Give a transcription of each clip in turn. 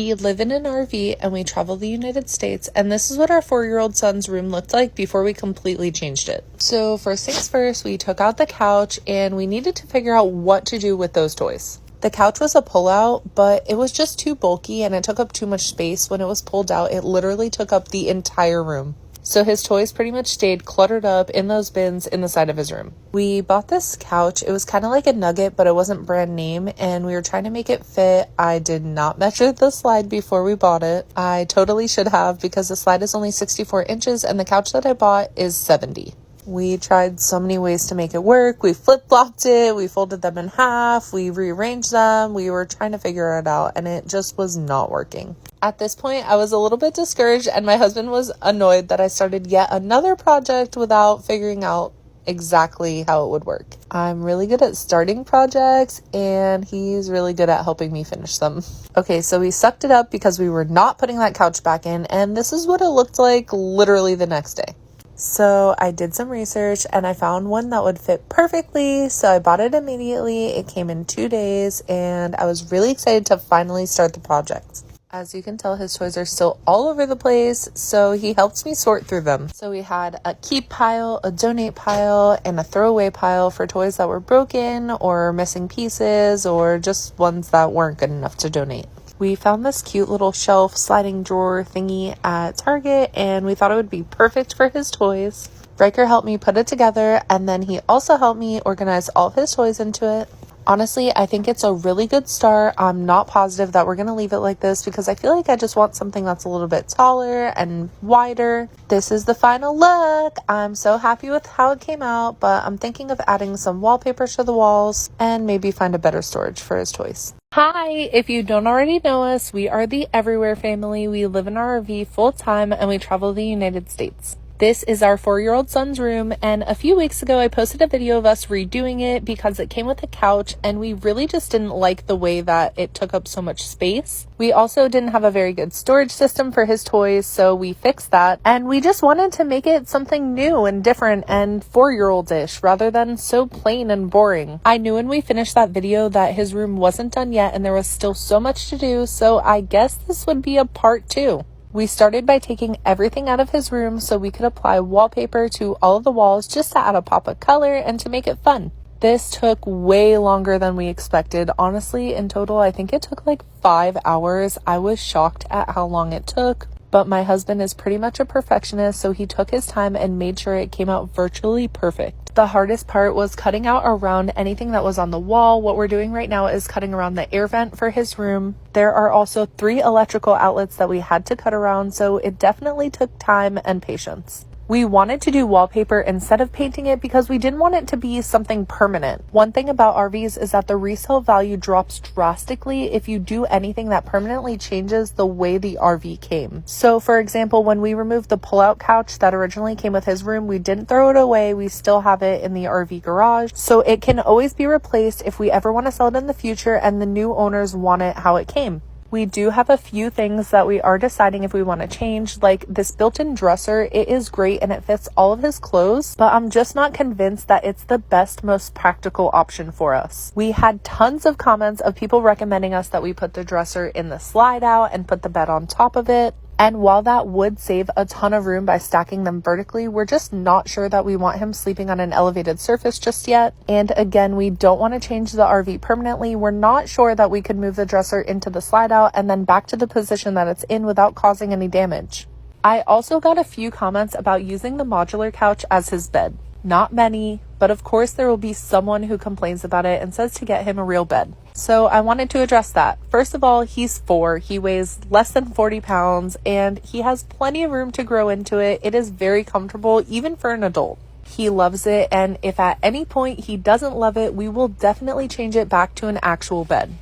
We live in an RV and we travel the United States, and this is what our 4-year-old son's room looked like before we completely changed it. So first things first, we took out the couch and we needed to figure out what to do with those toys. The couch was a pull-out, but it was just too bulky and it took up too much space. When it was pulled out, it literally took up the entire room. So his toys pretty much stayed cluttered up in those bins in the side of his room. We bought this couch. It was kind of like a Nugget, but it wasn't brand name, and we were trying to make it fit. I did not measure the slide before we bought it. I totally should have, because the slide is only 64 inches and the couch that I bought is 70. We tried so many ways to make it work. We flip-flopped it, we folded them in half, we rearranged them, we were trying to figure it out, and it just was not working. At this point, I was a little bit discouraged, and my husband was annoyed that I started yet another project without figuring out exactly how it would work. I'm really good at starting projects, and he's really good at helping me finish them. Okay, so we sucked it up because we were not putting that couch back in, and this is what it looked like literally the next day. So I did some research and I found one that would fit perfectly. So I bought it immediately. It came in 2 days and I was really excited to finally start the project. As you can tell, his toys are still all over the place, so he helps me sort through them. So we had a keep pile, a donate pile, and a throwaway pile for toys that were broken or missing pieces or just ones that weren't good enough to donate. We found this cute little shelf sliding drawer thingy at Target, and we thought it would be perfect for his toys. Riker helped me put it together, and then he also helped me organize all of his toys into it. Honestly, I think it's a really good start. I'm not positive that we're going to leave it like this because I feel like I just want something that's a little bit taller and wider. This is the final look. I'm so happy with how it came out, but I'm thinking of adding some wallpaper to the walls and maybe find a better storage for his toys. Hi, if you don't already know us, we are the Everywhere family. We live in our RV full time and we travel the United States. This is our 4-year-old son's room, and a few weeks ago I posted a video of us redoing it because it came with a couch and we really just didn't like the way that it took up so much space. We also didn't have a very good storage system for his toys, so we fixed that, and we just wanted to make it something new and different and 4-year-old-ish rather than so plain and boring. I knew when we finished that video that his room wasn't done yet and there was still so much to do, so I guess this would be a part 2. We started by taking everything out of his room so we could apply wallpaper to all of the walls just to add a pop of color and to make it fun. This took way longer than we expected. Honestly, in total, I think it took like 5 hours. I was shocked at how long it took, but my husband is pretty much a perfectionist, so he took his time and made sure it came out virtually perfect. The hardest part was cutting out around anything that was on the wall. What we're doing right now is cutting around the air vent for his room. There are also 3 electrical outlets that we had to cut around, so it definitely took time and patience. We wanted to do wallpaper instead of painting it because we didn't want it to be something permanent. One thing about RVs is that the resale value drops drastically if you do anything that permanently changes the way the RV came. So for example, when we removed the pull-out couch that originally came with his room, we didn't throw it away. We still have it in the RV garage, so it can always be replaced if we ever want to sell it in the future and the new owners want it how it came. We do have a few things that we are deciding if we want to change, like this built-in dresser. It is great and it fits all of his clothes, but I'm just not convinced that it's the best, most practical option for us. We had tons of comments of people recommending us that we put the dresser in the slide out and put the bed on top of it. And while that would save a ton of room by stacking them vertically, we're just not sure that we want him sleeping on an elevated surface just yet. And again, we don't want to change the RV permanently. We're not sure that we could move the dresser into the slide out and then back to the position that it's in without causing any damage. I also got a few comments about using the modular couch as his bed. Not many, but of course there will be someone who complains about it and says to get him a real bed. So I wanted to address that. First of all, he's 4, he weighs less than 40 pounds, and he has plenty of room to grow into it. It is very comfortable, even for an adult. He loves it, and if at any point he doesn't love it, we will definitely change it back to an actual bed.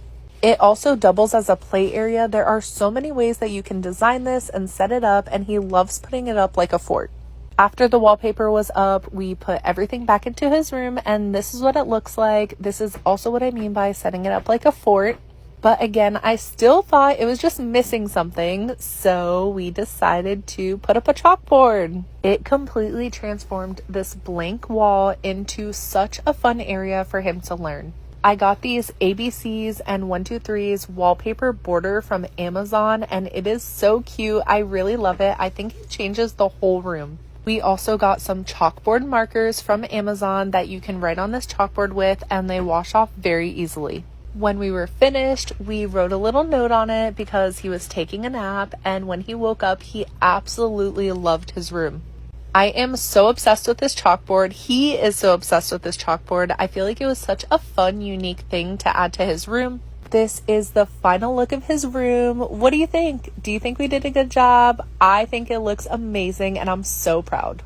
It also doubles as a play area. There are so many ways that you can design this and set it up, and he loves putting it up like a fort. After the wallpaper was up, we put everything back into his room, and this is what it looks like. This is also what I mean by setting it up like a fort. But again, I still thought it was just missing something, so we decided to put up a chalkboard. It completely transformed this blank wall into such a fun area for him to learn. I got these ABCs and 123's wallpaper border from Amazon, and it is so cute. I really love it. I think it changes the whole room. We also got some chalkboard markers from Amazon that you can write on this chalkboard with, and they wash off very easily. When we were finished, we wrote a little note on it because he was taking a nap, and when he woke up, he absolutely loved his room. I am so obsessed with this chalkboard. He is so obsessed with this chalkboard. I feel like it was such a fun, unique thing to add to his room. This is the final look of his room. What do you think? Do you think we did a good job? I think it looks amazing, and I'm so proud.